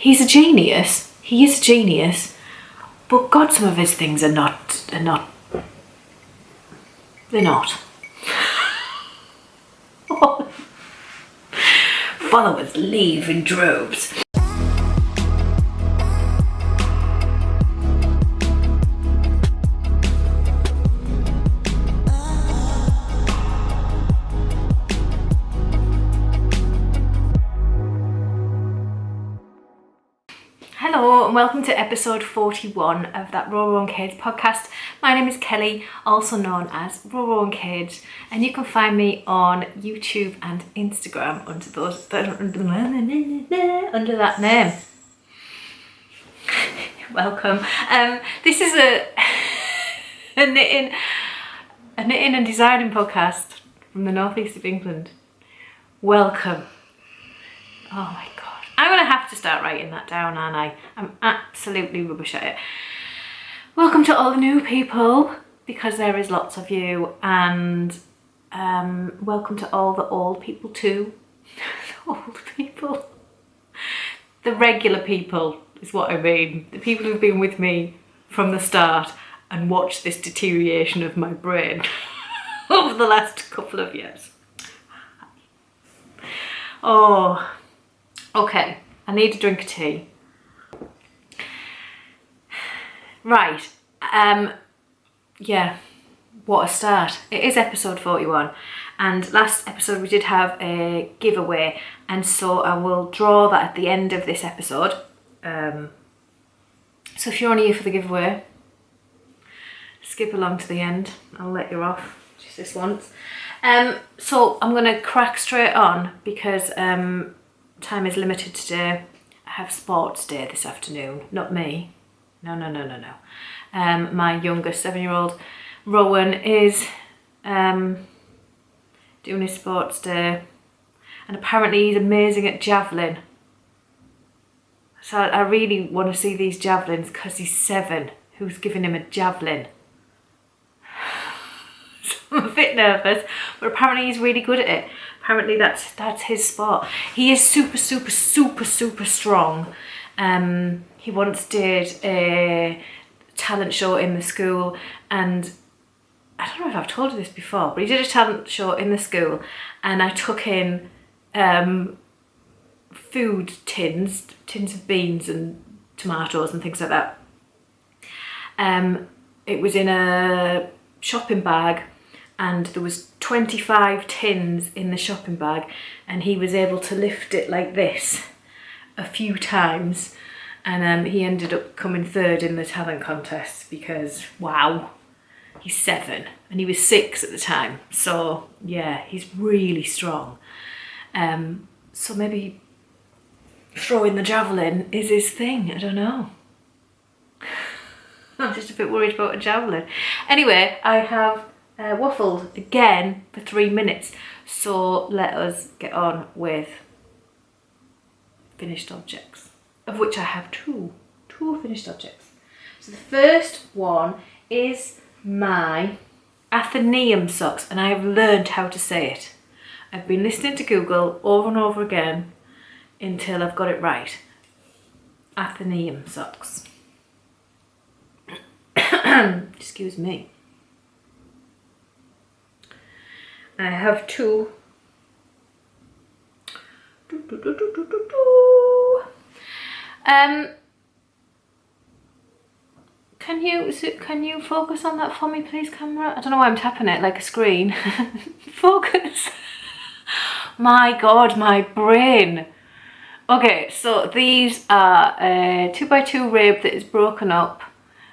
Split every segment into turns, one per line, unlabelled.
He's a genius. He is a genius. But God, some of his things are not. They're not. Followers leave in droves. Hello and welcome to episode 41 of that RowRow and Kades podcast. My name is Kelly, also known as RowRow and Kades, and you can find me on YouTube and Instagram under that name. Welcome. This is a knitting and designing podcast from the northeast of England. Welcome. Oh my god. I'm going to have to start writing that down, aren't I? I'm absolutely rubbish at it. Welcome to all the new people, because there is lots of you, and welcome to all the old people too. The old people. The regular people is what I mean. The people who've been with me from the start and watched this deterioration of my brain over the last couple of years. Oh... Okay, I need a drink of tea. Right, yeah, what a start. It is episode 41, and last episode we did have a giveaway, and so I will draw that at the end of this episode. So if you're only here for the giveaway, skip along to the end. I'll let you off just this once. So I'm going to crack straight on because time is limited today. I have sports day this afternoon. Not me. No. My youngest 7-year-old Rowan is doing his sports day, and apparently he's amazing at javelin. So I really want to see these javelins because he's 7. Who's giving him a javelin? So I'm a bit nervous, but apparently he's really good at it. Apparently that's his sport. He is super strong. He once did a talent show in the school, and I don't know if I've told you this before, but he did a talent show in the school, and I took in food tins of beans and tomatoes and things like that. It was in a shopping bag, and there was 25 tins in the shopping bag, and he was able to lift it like this a few times, and he ended up coming 3rd in the talent contest because, wow, he's 7 and he was 6 at the time, so yeah, he's really strong. So maybe throwing the javelin is his thing, I don't know. I'm just a bit worried about a javelin. Anyway, I have waffled again for 3 minutes, so let us get on with finished objects, of which I have two finished objects. So the first one is my Athenaeum Socks, and I have learned how to say it. I've been listening to Google over and over again until I've got it right. Athenaeum Socks. Excuse me. I have 2. Can you focus on that for me, please, camera? I don't know why I'm tapping it like a screen. Focus. My God, my brain. Okay, so these are a 2x2 rib that is broken up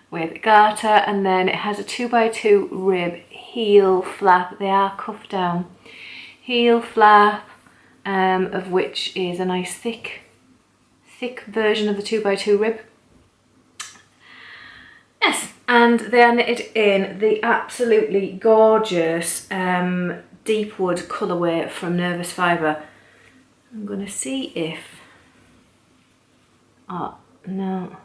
with a garter, and then it has a 2x2 rib heel flap. They are cuffed down. Heel flap, of which is a nice thick version of the 2x2 rib. Yes, and they are knitted in the absolutely gorgeous Deepwood colourway from Nervus Fibre. I'm going to see if... Oh, no.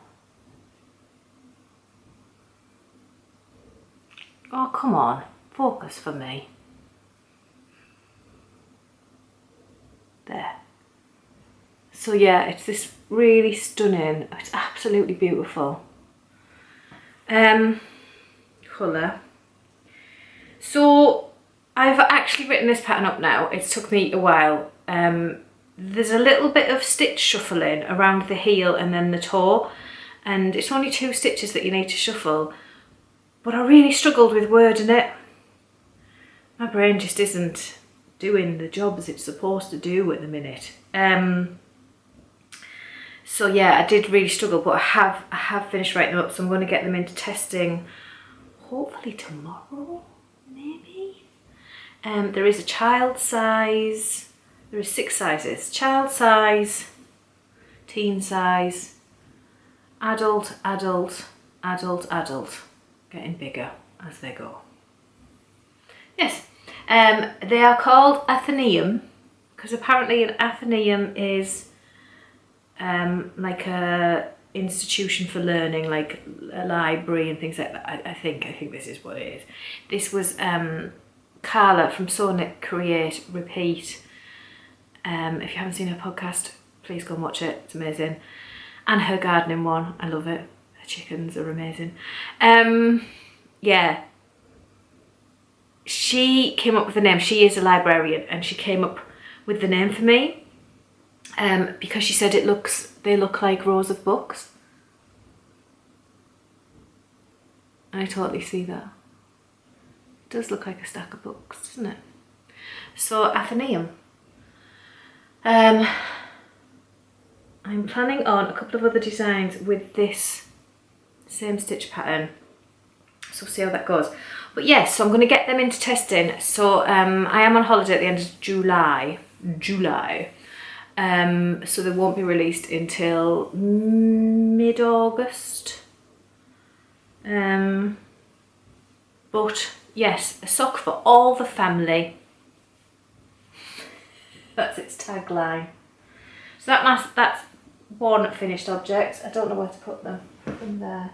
Oh, come on. Focus for me. There. So yeah, it's this really stunning. It's absolutely beautiful. Colour. So I've actually written this pattern up now. It's took me a while. There's a little bit of stitch shuffling around the heel and then the toe, and it's only 2 stitches that you need to shuffle, but I really struggled with wording it. My brain just isn't doing the jobs it's supposed to do at the minute. So yeah, I did really struggle, but I have finished writing them up, so I'm going to get them into testing hopefully tomorrow, maybe. There is a child size. There are 6 sizes: child size, teen size, adult, adult, adult, adult, getting bigger as they go. Yes, they are called Athenaeum because apparently an Athenaeum is like a institution for learning, like a library and things like that. I think this is what it is. This was Carla from Sew Knit Create Repeat. If you haven't seen her podcast, please go and watch it. It's amazing. And her gardening one, I love it. Her chickens are amazing. Yeah. She came up with the name. She is a librarian, and she came up with the name for me because she said they look like rows of books. And I totally see that. It does look like a stack of books, doesn't it? So Athenaeum. I'm planning on a couple of other designs with this same stitch pattern, so we'll see how that goes. But yes, so I'm going to get them into testing. So I am on holiday at the end of July, so they won't be released until mid-August. But yes, a sock for all the family. That's its tagline. So that's one finished object. I don't know where to put them. In there.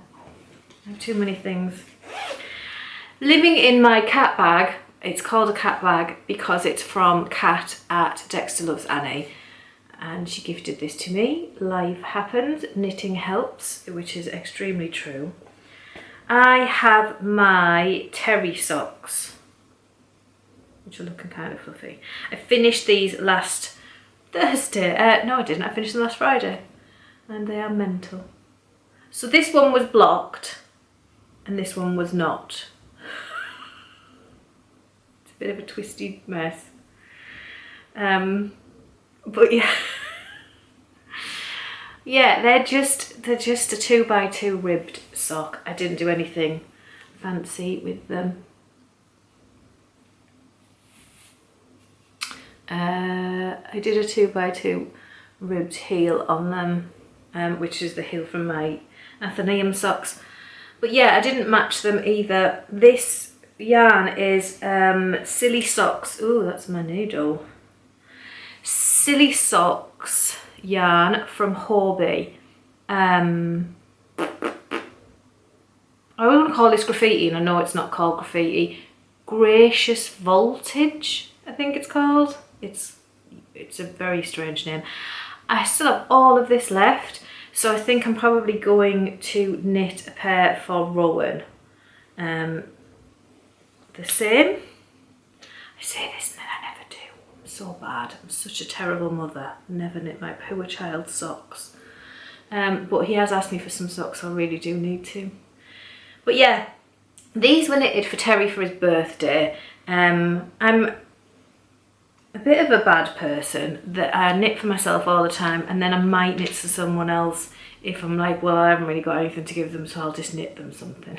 I have too many things. Living in my cat bag. It's called a cat bag because it's from Cat at Dexter Loves Annie. And she gifted this to me. Life happens, knitting helps, which is extremely true. I have my terry socks, which are looking kind of fluffy. I finished these last Thursday. No, I didn't. I finished them last Friday. And they are mental. So this one was blocked and this one was not. It's a bit of a twisty mess. But yeah. Yeah, they're just a 2x2 ribbed sock. I didn't do anything fancy with them. I did a 2x2 ribbed heel on them, which is the heel from my Athenaeum socks. But yeah, I didn't match them either. This yarn is Silly Socks. Ooh, that's my needle. Silly Socks yarn from Hobbii. I wouldn't call this graffiti, and I know it's not called graffiti. Gracious Voltage, I think it's called. It's a very strange name. I still have all of this left, so I think I'm probably going to knit a pair for Rowan. The same. I say this and then I never do. I'm so bad. I'm such a terrible mother. Never knit my poor child's socks. But he has asked me for some socks, so I really do need to. But yeah, these were knitted for Terry for his birthday. I'm a bit of a bad person that I knit for myself all the time, and then I might knit for someone else if I'm like, well, I haven't really got anything to give them, so I'll just knit them something.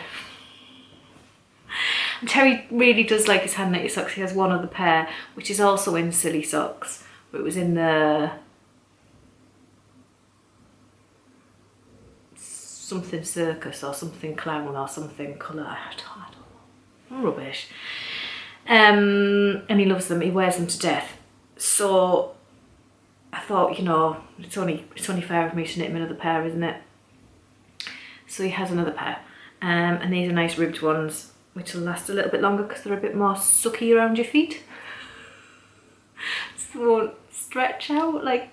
And Terry really does like his hand knitted socks. He has one other pair, which is also in Silly Socks, but it was in the something circus or something clown or something colour. I don't know. I'm rubbish. And he loves them. He wears them to death. So I thought, you know, it's only fair of me to knit him another pair, isn't it? So he has another pair, and these are nice ribbed ones, which will last a little bit longer because they're a bit more sucky around your feet. So they won't stretch out like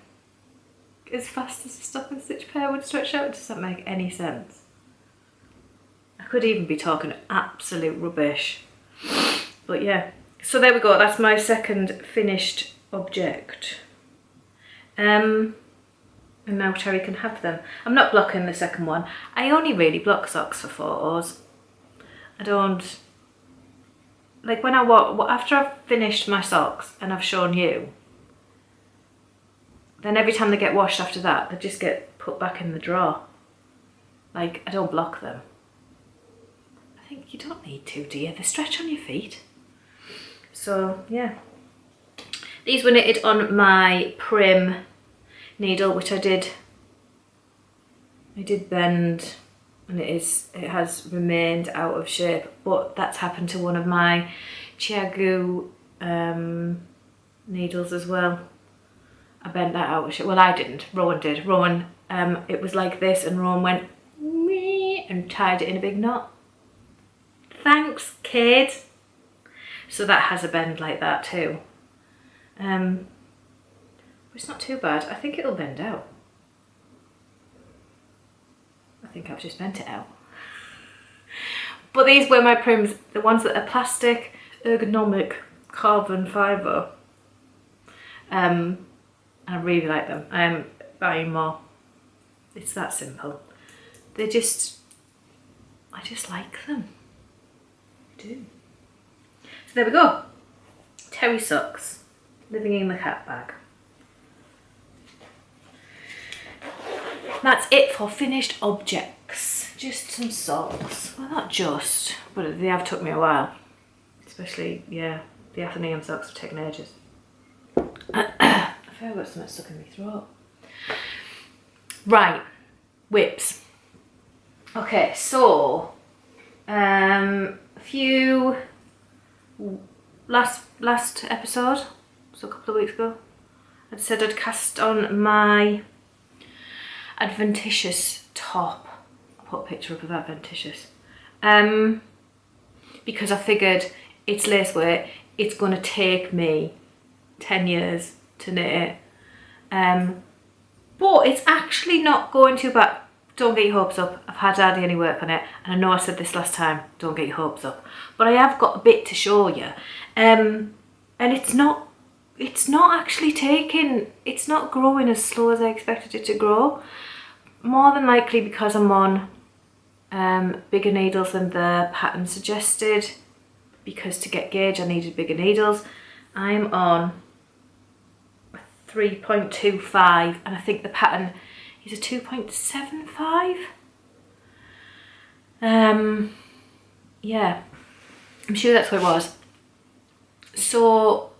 as fast as the stop and stitch pair would stretch out. Does that make any sense? I could even be talking absolute rubbish. But yeah, so there we go. That's my second finished object. And now Terry can have them. I'm not blocking the second one. I only really block socks for photos. I don't, like when after I've finished my socks and I've shown you, then every time they get washed after that, they just get put back in the drawer. Like, I don't block them. I think you don't need to, do you? They stretch on your feet. So, yeah. These were knitted on my Prim needle, which I did bend, and it has remained out of shape, but that's happened to one of my Chiagu needles as well. I bent that out of shape. Well, I didn't. Rowan did. Rowan, it was like this, and Rowan went meh and tied it in a big knot. Thanks, kid. So that has a bend like that too. It's not too bad. I think it'll bend out. I think I've just bent it out. But these were my Prims, the ones that are plastic, ergonomic, carbon fibre. I really like them. I am buying more. It's that simple. I just like them. I do. So there we go. Terry socks, living in the cat bag. That's it for finished objects. Just some socks. Well, not just, but they have took me a while. Especially, yeah, the Athenaeum socks have taken ages. I feel I've got something stuck in my throat. Right, whips. Okay, so a few last episode, so a couple of weeks ago, I said I'd cast on my Adventitious top. I'll put a picture up of Adventitious. Because I figured it's lace weight, it's going to take me 10 years to knit it. But it's actually not going too bad. Don't get your hopes up. I've hardly any work on it, and I know I said this last time, don't get your hopes up. But I have got a bit to show you. And it's not actually it's not growing as slow as I expected it to grow. More than likely because I'm on bigger needles than the pattern suggested, because to get gauge I needed bigger needles. I'm on 3.25 and I think the pattern is a 2.75. Yeah, I'm sure that's what it was. So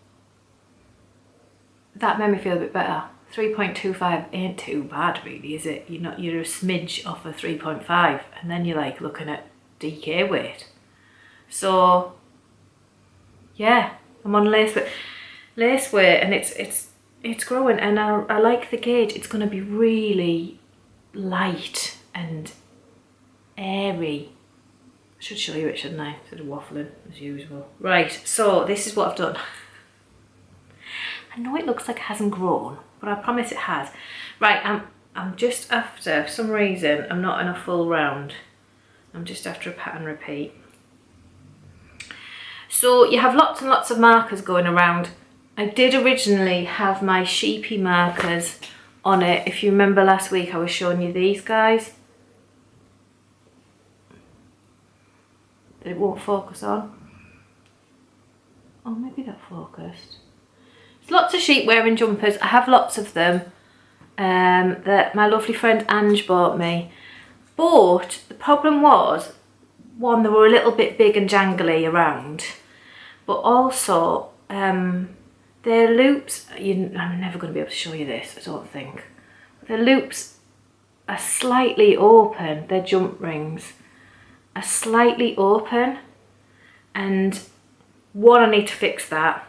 that made me feel a bit better. 3.25 ain't too bad really, is it? You're a smidge off of 3.5 and then you're like looking at DK weight. So yeah, I'm on lace weight and it's growing, and I like the gauge. It's going to be really light and airy. I should show you it, shouldn't I? Instead of waffling as usual. Right, so this is what I've done. I know it looks like it hasn't grown, but I promise it has. Right, I'm just after, for some reason, I'm not in a full round. I'm just after a pattern repeat. So you have lots and lots of markers going around. I did originally have my sheepy markers on it. If you remember last week, I was showing you these guys. That it won't focus on. Oh, maybe that focused. There's lots of sheep wearing jumpers. I have lots of them that my lovely friend Ange bought me. But the problem was, one, they were a little bit big and jangly around, but also their loops, I'm never going to be able to show you this, I don't think. Their loops are slightly open, their jump rings are slightly open, and one, I need to fix that,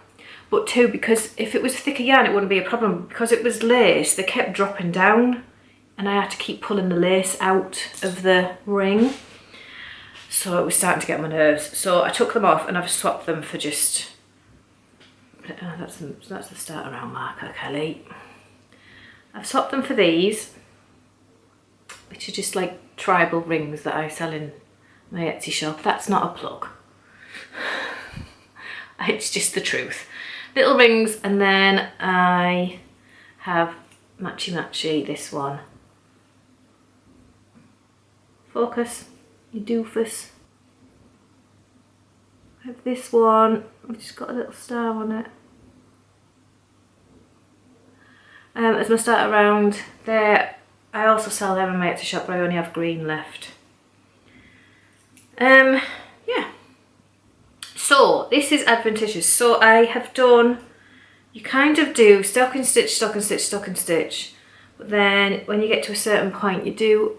but two, because if it was thicker yarn it wouldn't be a problem. Because it was lace, they kept dropping down and I had to keep pulling the lace out of the ring, so it was starting to get on my nerves. So I took them off and I've swapped them for just, that's the start around marker, Kelly. I've swapped them for these, which are just like tribal rings that I sell in my Etsy shop. That's not a plug. It's just the truth. Little rings, and then I have matchy this one. Focus, you doofus. I have this one, which has got a little star on it. As my starter round there, I also sell them in my Etsy shop, but I only have green left. Yeah. So this is Adventitious. So I have done, you kind of do stocking stitch, stocking stitch, stocking stitch, but then when you get to a certain point, you do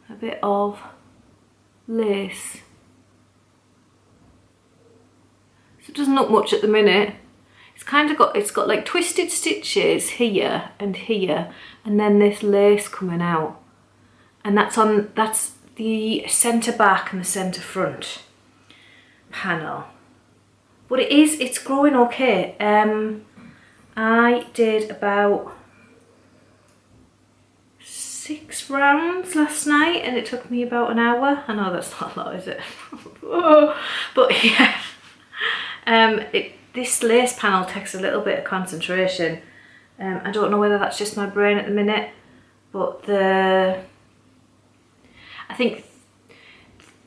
a bit of lace. So it doesn't look much at the minute. It's got like twisted stitches here, and then this lace coming out, and that's the centre back and the centre front panel. But it's growing okay. I did about 6 rounds last night, and it took me about an hour. I know that's not a lot, is it? But yeah, this lace panel takes a little bit of concentration. I don't know whether that's just my brain at the minute, but I think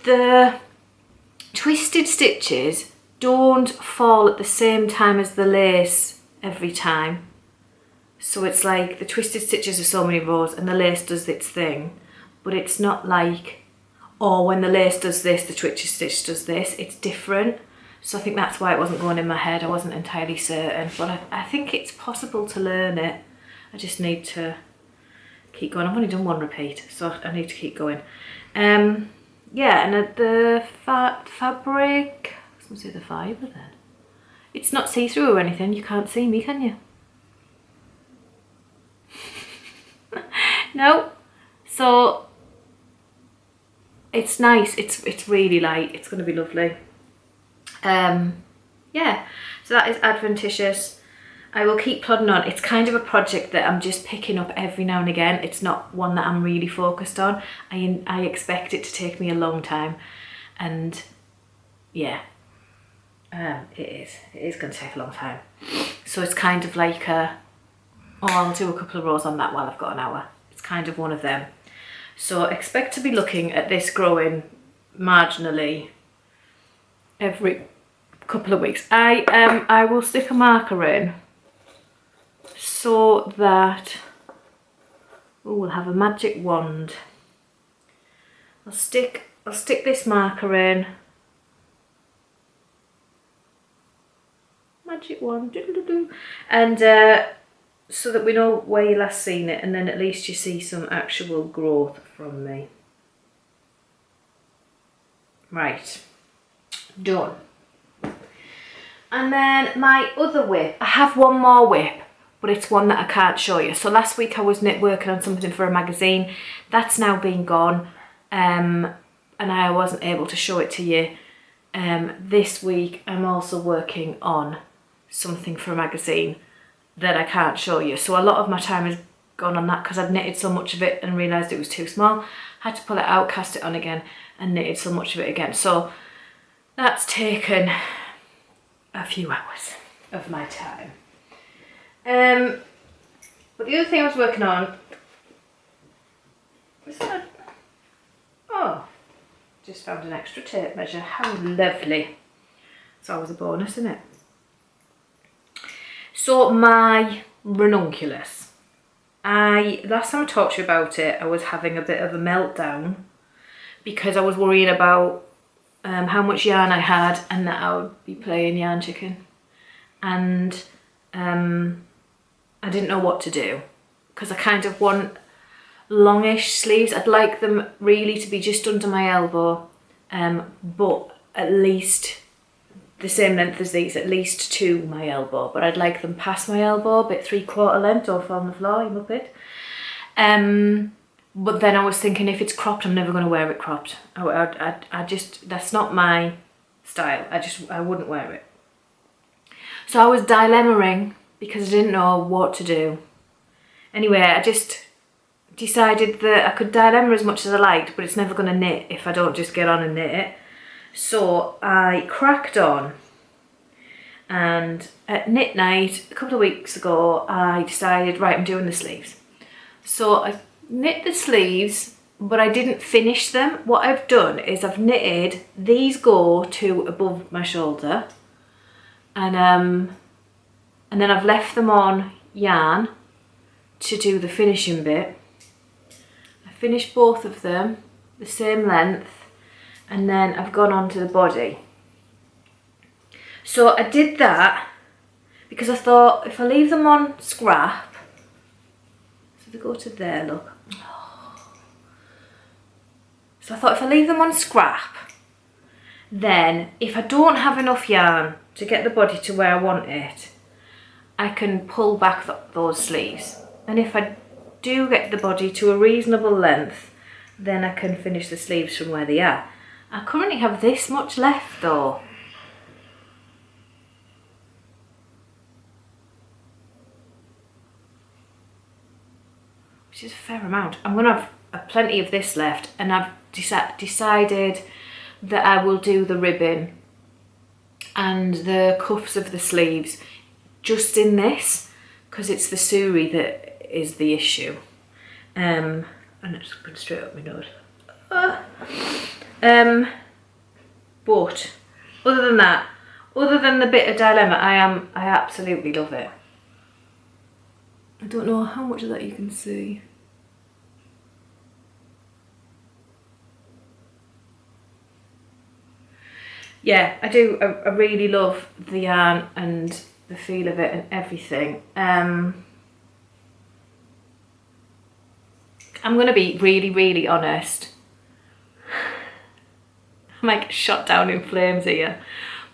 the twisted stitches don't fall at the same time as the lace every time. So it's like the twisted stitches are so many rows and the lace does its thing, but it's not like, oh, when the lace does this, the twisted stitch does this. It's different. So I think that's why it wasn't going in my head. I wasn't entirely certain, but I think it's possible to learn it. I just need to keep going. I've only done 1 repeat, so I need to keep going. Yeah, and the fabric, I was going to say the fibre then. It's not see-through or anything. You can't see me, can you? No. So it's nice. It's really light. It's going to be lovely. Yeah, so that is Adventitious. I will keep plodding on. It's kind of a project that I'm just picking up every now and again. It's not one that I'm really focused on. I expect it to take me a long time, and yeah, it is going to take a long time. So it's kind of like I'll do a couple of rows on that while I've got an hour. It's kind of one of them. So expect to be looking at this growing marginally every couple of weeks. I will stick a marker in so that we'll have a magic wand. I'll stick this marker in. Magic wand, and so that we know where you last seen it, and then at least you see some actual growth from me. Right. Done. And then my other whip, I have one more whip, but it's one that I can't show you. So last week I was working on something for a magazine. That's now been gone, and I wasn't able to show it to you. This week I'm also working on something for a magazine that I can't show you. So a lot of my time has gone on that because I'd knitted so much of it and realised it was too small. Had to pull it out, cast it on again, and knitted so much of it again. So that's taken a few hours of my time. But the other thing I was working on was that, oh, just found an extra tape measure. How lovely. It's always a bonus, isn't it? So my Ranunculus. Last time I talked to you about it, I was having a bit of a meltdown because I was worrying about how much yarn I had and that I would be playing yarn chicken, and I didn't know what to do because I kind of want longish sleeves. I'd like them really to be just under my elbow, but at least the same length as these, at least to my elbow, but I'd like them past my elbow, a bit 3/4 length, or on the floor, you muppet. But then I was thinking, if it's cropped, I'm never going to wear it cropped. I just, that's not my style. I wouldn't wear it. So I was dilemmaing because I didn't know what to do. Anyway, I just decided that I could dilemma as much as I liked, but it's never going to knit if I don't just get on and knit it. So I cracked on, and at knit night a couple of weeks ago I decided, right, I'm doing the sleeves. So I knit the sleeves, but I didn't finish them. What I've done is I've knitted, these go to above my shoulder, and then I've left them on yarn to do the finishing bit. I finished both of them the same length, and then I've gone on to the body. So I did that because I thought if I leave them on scrap, so they go to there, look. So I thought if I leave them on scrap, then if I don't have enough yarn to get the body to where I want it, I can pull back those sleeves. And if I do get the body to a reasonable length, then I can finish the sleeves from where they are. I currently have this much left though. Which is a fair amount. I'm going to have plenty of this left, and I've decided that I will do the ribbon and the cuffs of the sleeves just in this, because it's the Suri that is the issue. And it's going straight up my nose. But other than that, other than the bit of dilemma, I absolutely love it. I don't know how much of that you can see. Yeah, I do. I really love the yarn and the feel of it and everything. I'm going to be really, really honest. I'm like shot down in flames here,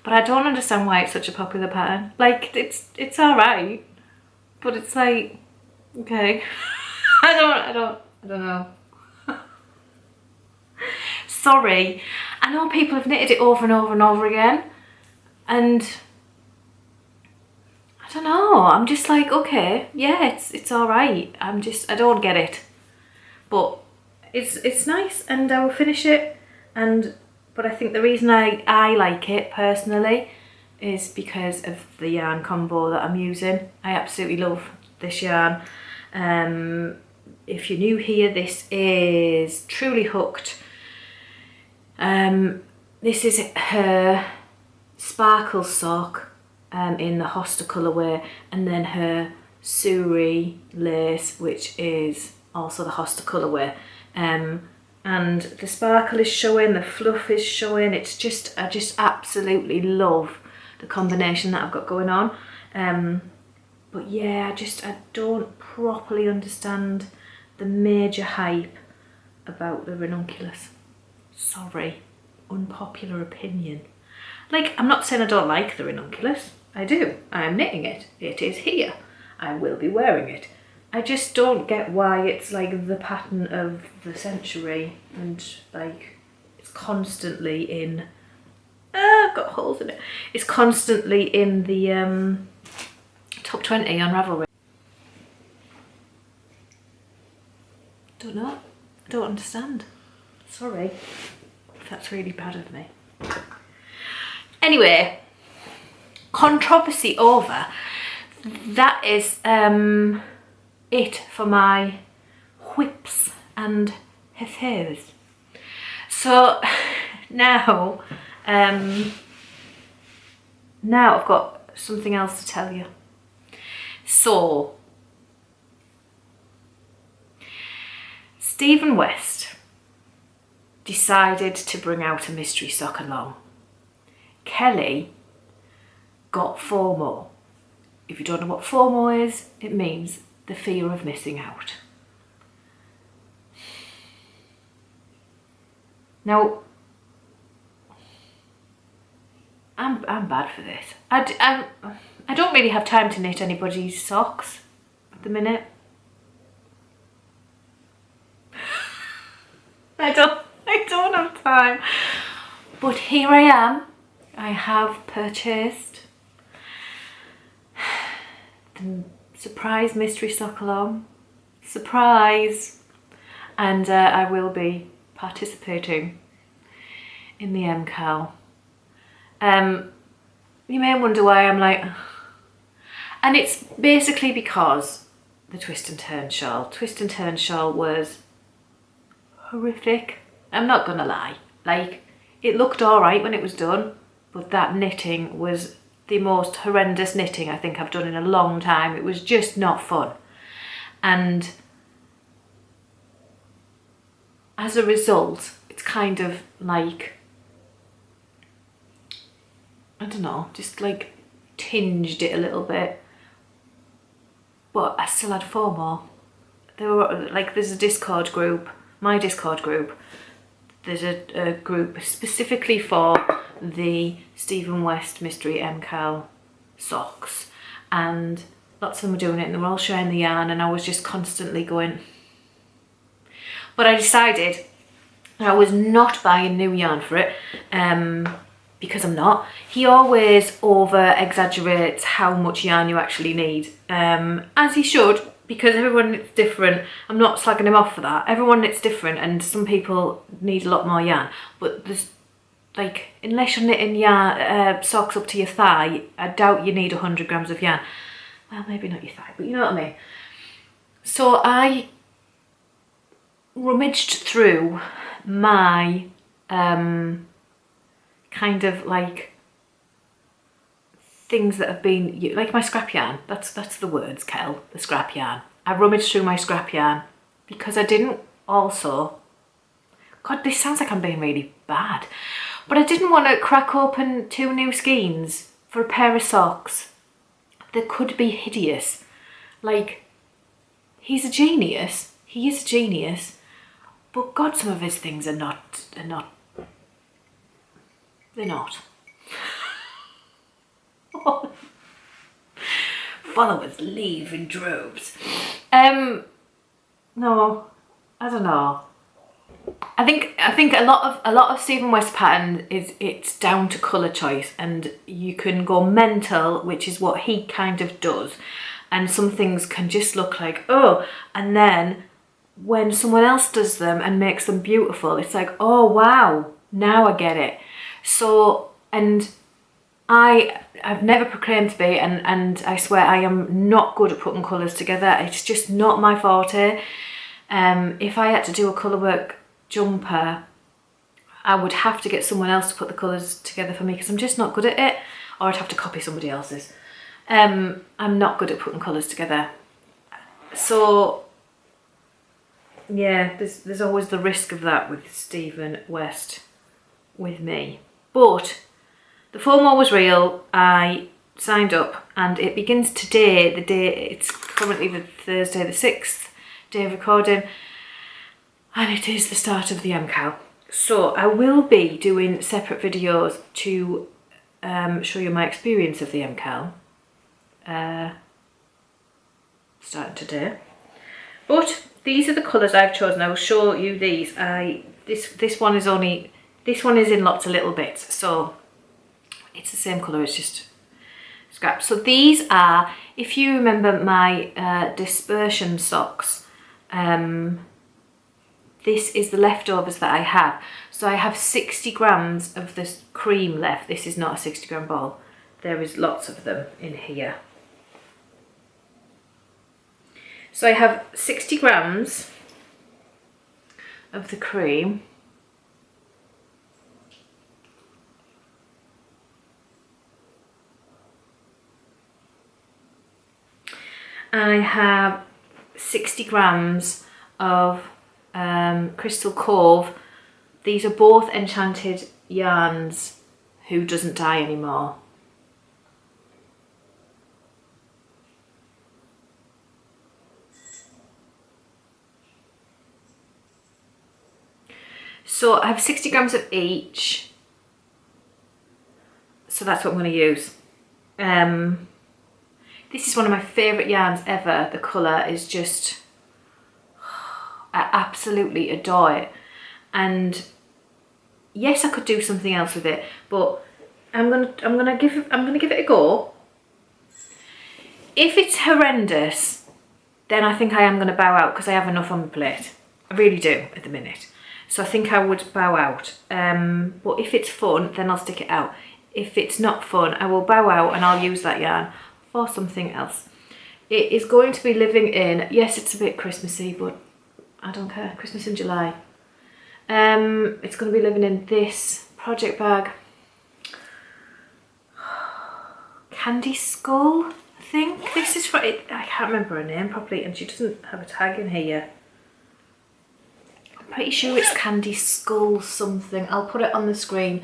but I don't understand why it's such a popular pattern. Like, it's all right, but it's like, okay. I don't know. Sorry, I know people have knitted it over and over and over again, and I don't know, I'm just like, okay, yeah, it's all right. I don't get it, but it's nice, and I will finish it. But I think the reason I like it personally is because of the yarn combo that I'm using. I absolutely love this yarn. If you're new here, this is Truly Hooked. This is her sparkle sock in the Hosta colourway, and then her Suri lace, which is also the Hosta colourway. And the sparkle is showing, the fluff is showing. It's just, I just absolutely love the combination that I've got going on. But yeah, I don't properly understand the major hype about the Ranunculus. Sorry, unpopular opinion. Like, I'm not saying I don't like the Ranunculus. I do. I am knitting it. It is here. I will be wearing it. I just don't get why it's like the pattern of the century, and like it's constantly in. I've got holes in it. It's constantly in the top 20 on Ravelry. Don't know. I don't understand. Sorry. That's really bad of me. Anyway, controversy over. That is it for my whips and heifers. So now I've got something else to tell you. So Stephen West decided to bring out a mystery sock along. Kelly got FOMO. If you don't know what FOMO is, it means the fear of missing out. Now, I'm bad for this. I don't really have time to knit anybody's socks at the minute. I don't have time. But here I am. I have purchased the surprise mystery sock along Surprise! And I will be participating in the MKAL. You may wonder why I'm like... And it's basically because the twist and turn shawl. Twist and turn shawl was horrific. I'm not gonna lie. Like, it looked alright when it was done, but that knitting was the most horrendous knitting I think I've done in a long time. It was just not fun. And as a result, it's kind of like, I don't know, just like tinged it a little bit. But I still had 4 more. There were like, there's a Discord group, my Discord group. There's a group specifically for the Stephen West Mystery MKAL socks, and lots of them were doing it and they were all sharing the yarn, and I was just constantly going. But I decided I was not buying new yarn for it, because I'm not. He always over exaggerates how much yarn you actually need, as he should, because everyone knits different. I'm not slagging him off for that. Everyone knits different, and some people need a lot more yarn. But there's, like, unless you're knitting yarn, socks up to your thigh, I doubt you need 100 grams of yarn. Well, maybe not your thigh, but you know what I mean. So I rummaged through my kind of like things that have been, like my scrap yarn. That's the words, Kel, the scrap yarn. I rummaged through my scrap yarn because I didn't also, God, this sounds like I'm being really bad, but I didn't want to crack open 2 new skeins for a pair of socks that could be hideous. Like, he's a genius. He is a genius. But God, some of his things are not. They're not. Followers leave in droves. No, I don't know. I think a lot of Stephen West pattern it's down to colour choice, and you can go mental, which is what he kind of does, and some things can just look like, oh, and then when someone else does them and makes them beautiful, it's like, oh wow, now I get it. So, and I've never proclaimed to be, and I swear I am not good at putting colours together. It's just not my forte. If I had to do a colourwork jumper, I would have to get someone else to put the colours together for me, because I'm just not good at it, or I'd have to copy somebody else's. I'm not good at putting colours together. So yeah, there's always the risk of that with Stephen West with me. But the FOMO was real. I signed up, and it begins today. It's currently the Thursday the 6th day of recording, and it is the start of the MKAL. So I will be doing separate videos to show you my experience of the MKAL, starting today. But these are the colours I've chosen. I will show you these. This one is in lots of little bits, so it's the same colour, it's just scrap. So these are, if you remember my dispersion socks, this is the leftovers that I have. So I have 60 grams of this cream left. This is not a 60 gram ball. There is lots of them in here. So I have 60 grams of the cream. I have 60 grams of Crystal Cove. These are both enchanted yarns Who Doesn't Die Anymore. So I have 60 grams of each. So that's what I'm going to use. This is one of my favourite yarns ever. The colour is just, I absolutely adore it. And yes, I could do something else with it, but I'm gonna give it a go. If it's horrendous, then I think I am going to bow out because I have enough on my plate. I really do at the minute. So I think I would bow out. But if it's fun, then I'll stick it out. If it's not fun, I will bow out and I'll use that yarn for something else. It is going to be living in, yes, it's a bit Christmassy, but I don't care. Christmas in July. It's going to be living in this project bag. Candy Skull, I think. This is for it. I can't remember her name properly, and she doesn't have a tag in here. I'm pretty sure it's Candy Skull something. I'll put it on the screen,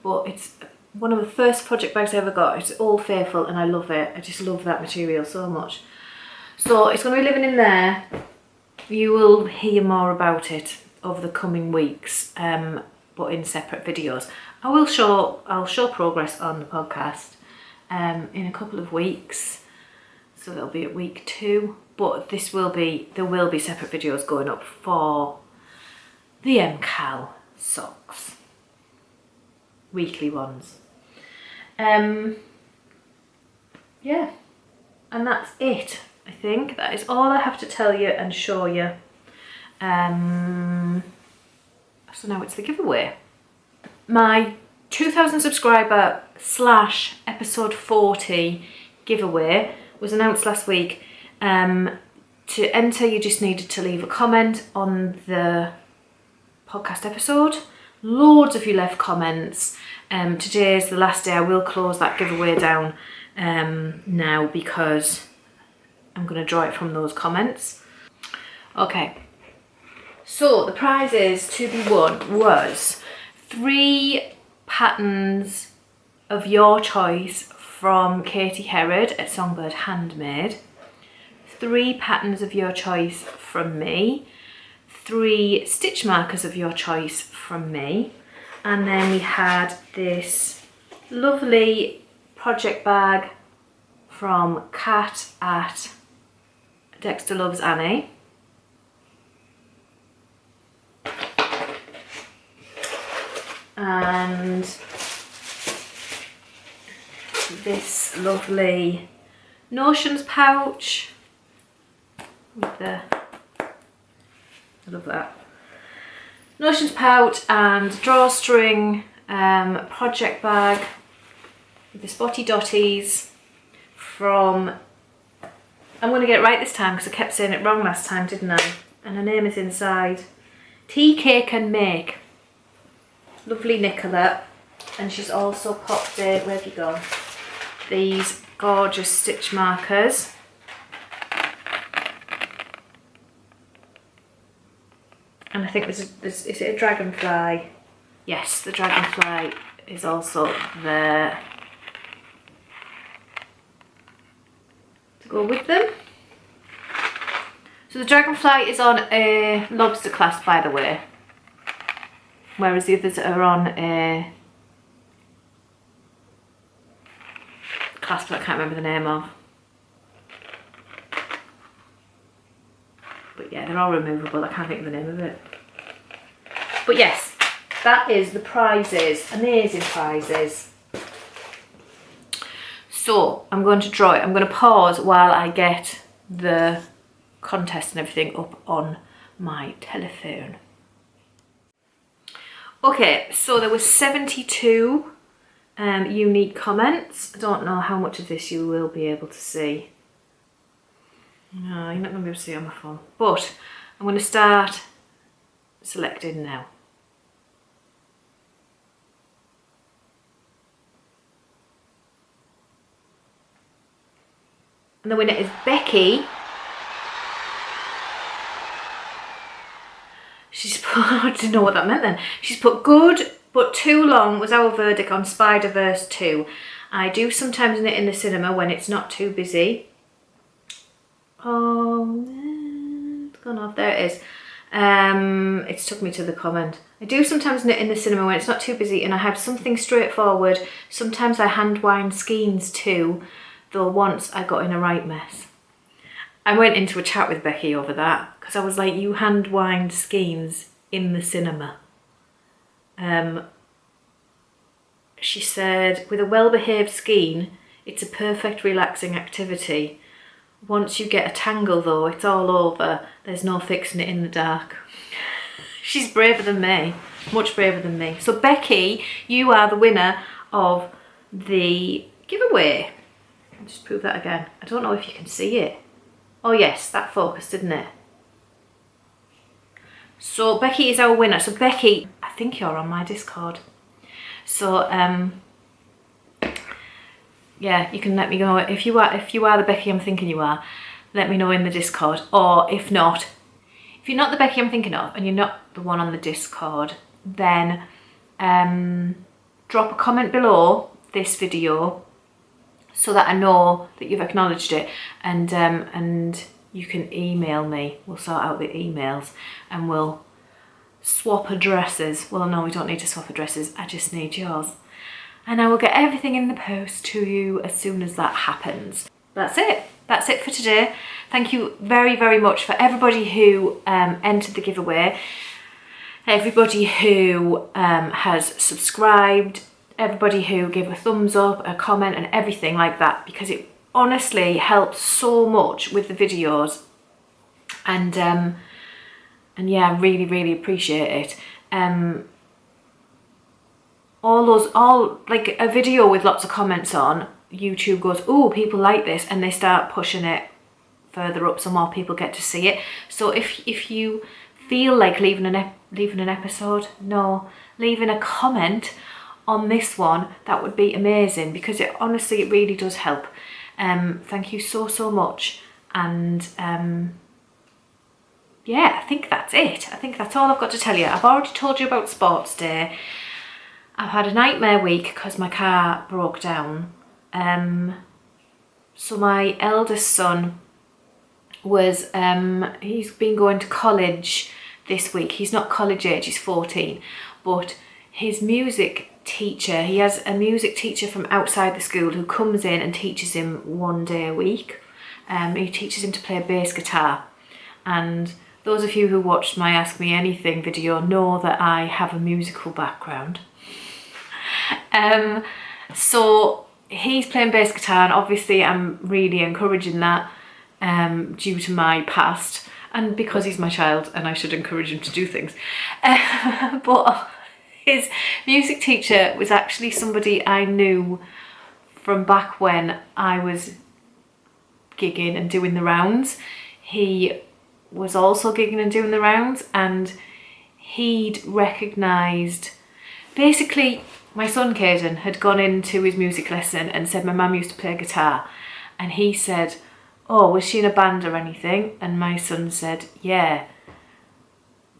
but it's one of the first project bags I ever got. It's all faithful and I love it. I just love that material so much. So it's going to be living in there. You will hear more about it over the coming weeks, but in separate videos. I'll show progress on the podcast in a couple of weeks. So they'll be at week 2, but there will be separate videos going up for the MKAL socks. Weekly ones. Yeah, and that's it. I think that is all I have to tell you and show you. So now it's the giveaway. My 2000 subscriber / episode 40 giveaway was announced last week. To enter, you just needed to leave a comment on the podcast episode. Loads of you left comments. Today is the last day. I will close that giveaway down now because I'm going to draw it from those comments. Okay, so the prizes to be won was 3 patterns of your choice from Katie Herrod at Songbird Handmade, 3 patterns of your choice from me, 3 stitch markers of your choice from me, and then we had this lovely project bag from Kat at Dexter Loves Annie. And this lovely Notions pouch with the, I love that, Notions pouch and drawstring project bag with the spotty dotties from, I'm going to get it right this time because I kept saying it wrong last time, didn't I? And her name is inside. Tea Cake and Make. Lovely Nicola. And she's also popped in, where have you gone? These gorgeous stitch markers. And I think is it a dragonfly? Yes, the dragonfly is also there to go with them. So the dragonfly is on a lobster clasp, by the way, whereas the others are on a clasp that I can't remember the name of. But yeah, they're all removable. I can't think of the name of it. But yes, that is the prizes. Amazing prizes. So I'm going to draw it. I'm going to pause while I get the contest and everything up on my telephone. Okay, so there were 72 unique comments. I don't know how much of this you will be able to see. No, you're not going to be able to see it on my phone. But I'm going to start selecting now. And the winner is Becky. She's put, I didn't know what that meant then. She's put good but too long was our verdict on Spider-Verse 2. I do sometimes knit in the cinema when it's not too busy. Oh, it's gone off. There it is. It's took me to the comment. I do sometimes knit in the cinema when it's not too busy and I have something straightforward. Sometimes I hand wind skeins too, though once I got in a right mess. I went into a chat with Becky over that because I was like, you hand wind skeins in the cinema. She said, with a well-behaved skein, it's a perfect relaxing activity. Once you get a tangle though, it's all over. There's no fixing it in the dark. She's braver than me, much braver than me. So Becky, you are the winner of the giveaway. I'll just prove that again. I don't know if you can see it. Oh yes, that focused, didn't it? So Becky is our winner. So Becky, I think you're on my Discord. So yeah, you can let me know if you are the Becky I'm thinking you are. Let me know in the Discord, or if not, if you're not the Becky I'm thinking of and you're not the one on the Discord, then drop a comment below this video so that I know that you've acknowledged it, and you can email me. We'll sort out the emails and we'll swap addresses. Well, no, we don't need to swap addresses. I just need yours. And I will get everything in the post to you as soon as that happens. That's it. That's it for today. Thank you very, very much for everybody who entered the giveaway, everybody who has subscribed, everybody who gave a thumbs up, a comment and everything like that, because it honestly helps so much with the videos, and yeah, I really, really appreciate it. All like a video with lots of comments on YouTube goes, oh, people like this, and they start pushing it further up so more people get to see it. So if you feel like leaving an episode, no, leaving a comment on this one, that would be amazing, because it honestly, it really does help. Thank you so much, and yeah, I think that's it. I think that's all I've got to tell you. I've already told you about Sports Day. I've had a nightmare week because my car broke down. So my eldest son was, he's been going to college this week. He's not college age, he's 14, but his music teacher, he has a music teacher from outside the school who comes in and teaches him 1 day a week. He teaches him to play bass guitar, and those of you who watched my Ask Me Anything video know that I have a musical background. So he's playing bass guitar, and obviously I'm really encouraging that due to my past, and because he's my child and I should encourage him to do things. But his music teacher was actually somebody I knew from back when I was gigging and doing the rounds. He was also gigging and doing the rounds, and he'd recognised, basically my son Caden had gone into his music lesson and said my mum used to play guitar, and he said, oh, was she in a band or anything? And my son said, yeah,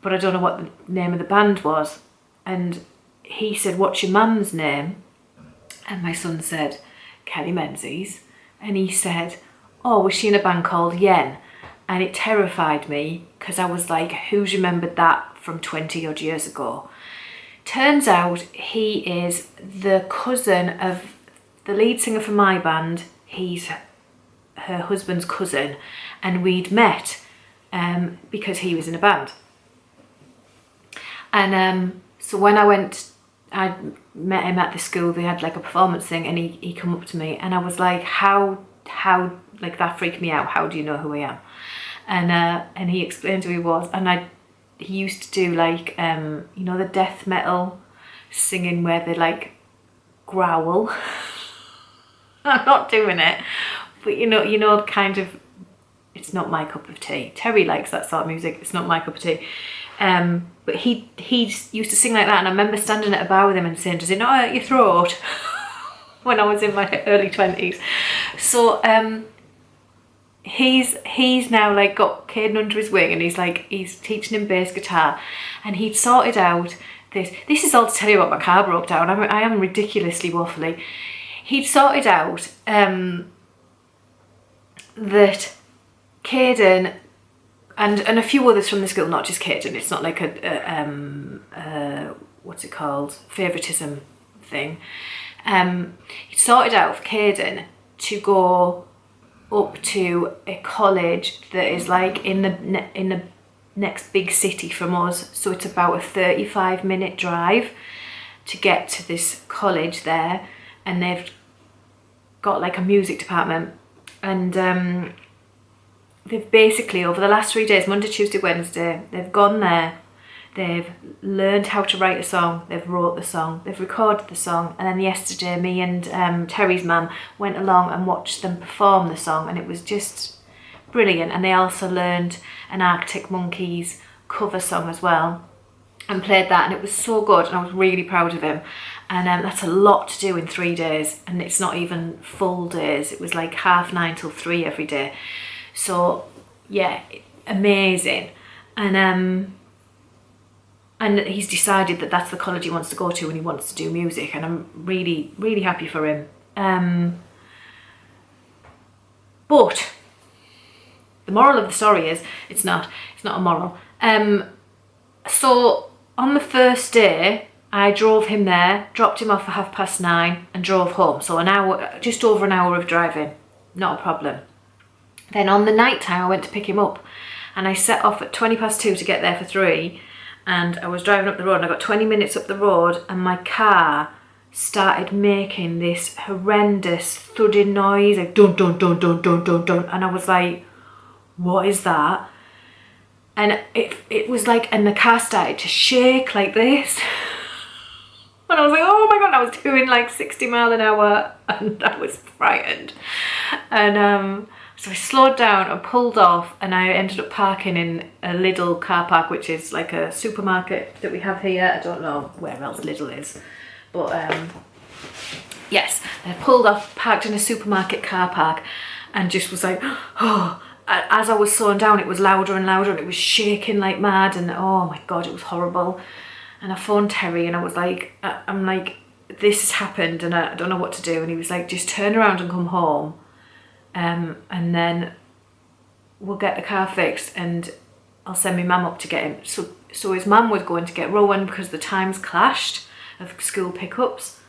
but I don't know what the name of the band was. And he said, what's your mum's name? And my son said, Kelly Menzies. And he said, oh, was she in a band called Yen? And it terrified me, because I was like, who's remembered that from 20 odd years ago? Turns out he is the cousin of the lead singer for my band. He's her husband's cousin, and we'd met because he was in a band. And so when I met him at the school, they had like a performance thing, and he come up to me, and I was like, how, like that freaked me out. How do you know who I am? And he explained who he was, and he used to do like, you know, the death metal singing where they like growl. I'm not doing it, but you know, kind of, it's not my cup of tea. Terry likes that sort of music. It's not my cup of tea. But he used to sing like that, and I remember standing at a bar with him and saying, does it not hurt your throat? When I was in my early 20s. So he's now like got Caden under his wing, and he's teaching him bass guitar, and he'd sorted out this is all to tell you about my car broke down. I am ridiculously waffly. He'd sorted out that Caden and a few others from the school, not just Caden, it's not like a what's it called, favouritism thing. He'd sorted out for Caden to go up to a college that is like in the next big city from us, so it's about a 35-minute drive to get to this college there, and they've got like a music department, and they've basically, over the last 3 days, Monday, Tuesday, Wednesday, they've gone there, they've learned how to write a song, they've wrote the song, they've recorded the song, and then yesterday me and Terry's mum went along and watched them perform the song, and it was just brilliant. And they also learned an Arctic Monkeys cover song as well and played that, and it was so good, and I was really proud of him. And that's a lot to do in 3 days, and it's not even full days. It was like 9:30 till 3 every day. So yeah, amazing. And he's decided that that's the college he wants to go to and he wants to do music, and I'm really, really happy for him. But the moral of the story is, it's not a moral. So on the first day, I drove him there, dropped him off at 9:30 and drove home. So an hour, just over an hour of driving, not a problem. Then on the night time, I went to pick him up, and I set off at 2:20 to get there for 3. And I was driving up the road, and I got 20 minutes up the road, and my car started making this horrendous thudding noise, like dun dun dun dun dun dun dun, and I was like, what is that? And it was like, and the car started to shake like this. And I was like, oh my God, I was doing like 60 miles an hour, and I was frightened. And so I slowed down and pulled off, and I ended up parking in a Lidl car park, which is like a supermarket that we have here. I don't know where else Lidl is, but yes, I pulled off, parked in a supermarket car park, and just was like, oh, as I was slowing down, it was louder and louder, and it was shaking like mad, and oh my God, it was horrible. And I phoned Terry, and I was like, I'm like, this has happened, and I don't know what to do. And he was like, just turn around and come home. And then we'll get the car fixed, and I'll send my mum up to get him. So his mum was going to get Rowan because the times clashed of school pickups,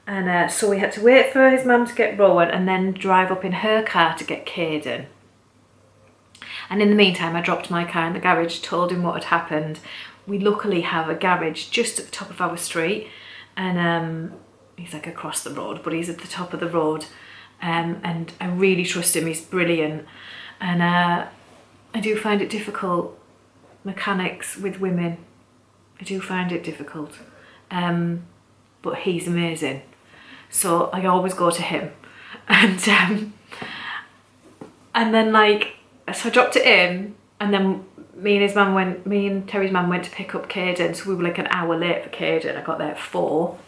and so we had to wait for his mum to get Rowan and then drive up in her car to get Caden. And in the meantime, I dropped my car in the garage, told him what had happened. We luckily have a garage just at the top of our street, and he's like across the road, but he's at the top of the road. And I really trust him, he's brilliant. And I do find it difficult, mechanics with women. I do find it difficult. But he's amazing. So I always go to him. And then like, so I dropped it in, and then me and Terry's mum went to pick up Caden, so we were like an hour late for Caden. I got there at 4.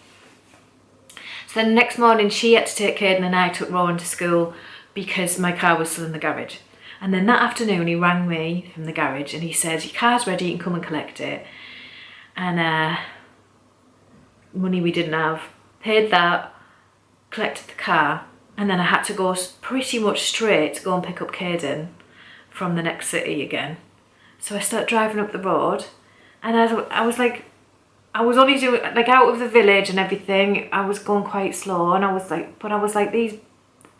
So then the next morning she had to take Caden, and I took Rowan to school because my car was still in the garage. And then that afternoon he rang me from the garage, and he said, your car's ready, you can come and collect it. And money we didn't have, paid that, collected the car, and then I had to go pretty much straight to go and pick up Caden from the next city again. So I started driving up the road, and I was like, I was only doing, like, out of the village and everything, I was going quite slow, and I was like, these,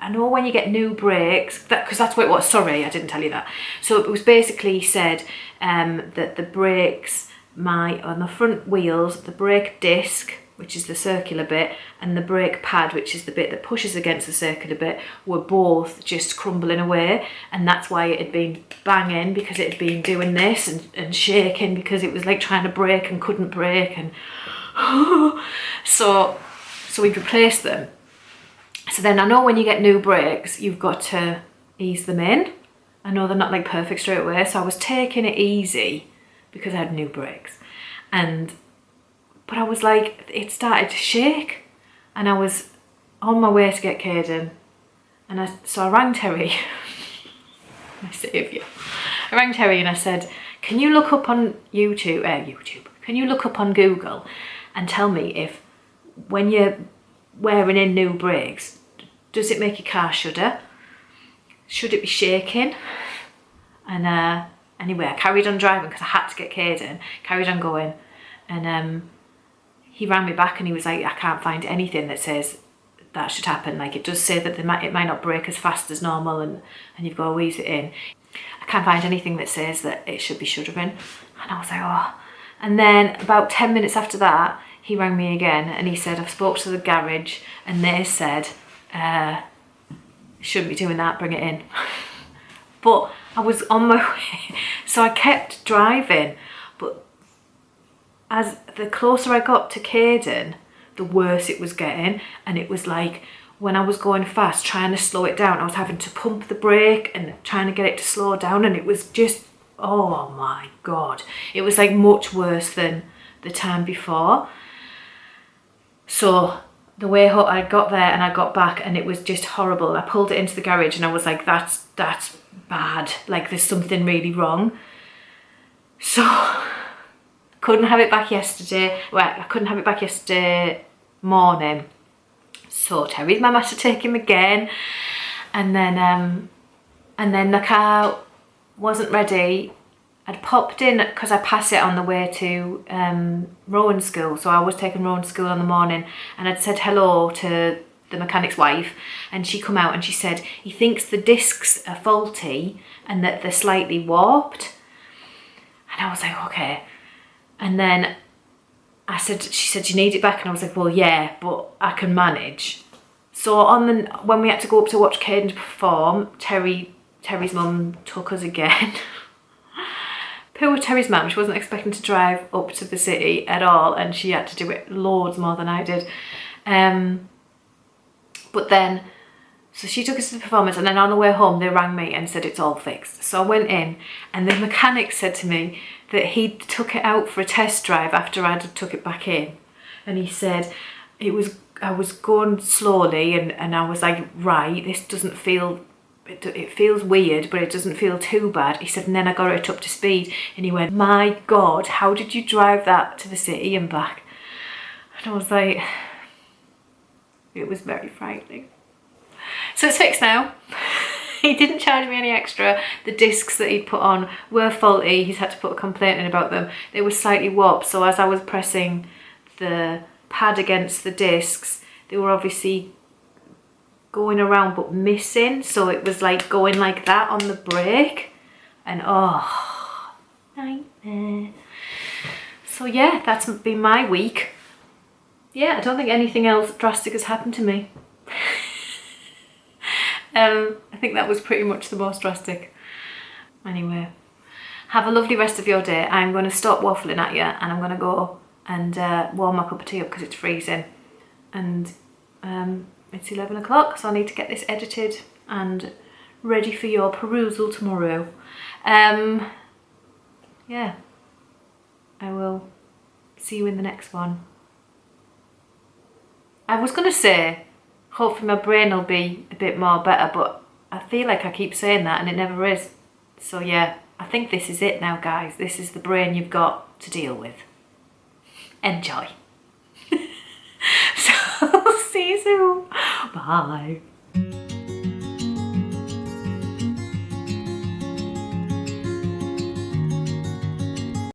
I know when you get new brakes, because that's what it was, sorry, I didn't tell you that. So it was basically said that the brakes, on the front wheels, the brake disc, which is the circular bit, and the brake pad, which is the bit that pushes against the circular bit, were both just crumbling away, and that's why it had been banging, because it had been doing this and shaking, because it was like trying to brake and couldn't brake, and so we'd replaced them. So then I know when you get new brakes, you've got to ease them in. I know they're not like perfect straight away, so I was taking it easy because I had new brakes, but I was like, it started to shake, and I was on my way to get Caden, and so I rang Terry, my saviour. I rang Terry and I said, can you look up on YouTube, can you look up on Google and tell me if when you're wearing in new brakes, does it make your car shudder? Should it be shaking? And anyway, I carried on driving because I had to get Caden, carried on going, and he rang me back and he was like, I can't find anything that says that should happen. Like, it does say that it might not brake as fast as normal, and you've got to ease it in. I can't find anything that says that it should be shuddering. And I was like, oh. And then about 10 minutes after that, he rang me again and he said, I've spoke to the garage and they said, shouldn't be doing that, bring it in. But I was on my way, so I kept driving, but as the closer I got to Kades, the worse it was getting. And it was like, when I was going fast, trying to slow it down, I was having to pump the brake and trying to get it to slow down, and it was just, oh my God. It was like much worse than the time before. So the way I got there and I got back, and it was just horrible. I pulled it into the garage and I was like, that's bad. Like, there's something really wrong. So couldn't have it back yesterday. Well, I couldn't have it back yesterday morning. So Terry's mum had to take him again. And then the car wasn't ready. I'd popped in because I pass it on the way to rowing school. So I was taking rowing school in the morning, and I'd said hello to the mechanic's wife, and she come out and she said he thinks the discs are faulty and that they're slightly warped. And I was like, okay. And then she said, you need it back? And I was like, well, yeah, but I can manage. So when we had to go up to watch Kades perform, Terry's mum took us again. Poor Terry's mum, she wasn't expecting to drive up to the city at all, and she had to do it loads more than I did. But then, so she took us to the performance, and then on the way home they rang me and said it's all fixed. So I went in, and the mechanic said to me that he took it out for a test drive after I'd took it back in, and he said I was going slowly, and I was like, right, this doesn't feel, it feels weird, but it doesn't feel too bad. He said, and then I got it up to speed, and he went, my God, how did you drive that to the city and back? And I was like, it was very frightening. So it's fixed now. He didn't charge me any extra. The discs that he'd put on were faulty. He's had to put a complaint in about them. They were slightly warped, so as I was pressing the pad against the discs, they were obviously going around but missing, so it was like going like that on the brake, and oh, nightmare. So yeah, that's been my week. Yeah, I don't think anything else drastic has happened to me. I think that was pretty much the most drastic. Anyway, have a lovely rest of your day. I'm going to stop waffling at you, and I'm going to go and warm my cup of tea up because it's freezing, and it's 11 o'clock, so I need to get this edited and ready for your perusal tomorrow. Yeah, I will see you in the next one. I was going to say, hopefully my brain will be a bit more better, but I feel like I keep saying that and it never is. So yeah, I think this is it now, guys. This is the brain you've got to deal with. Enjoy. So, see you soon. Bye.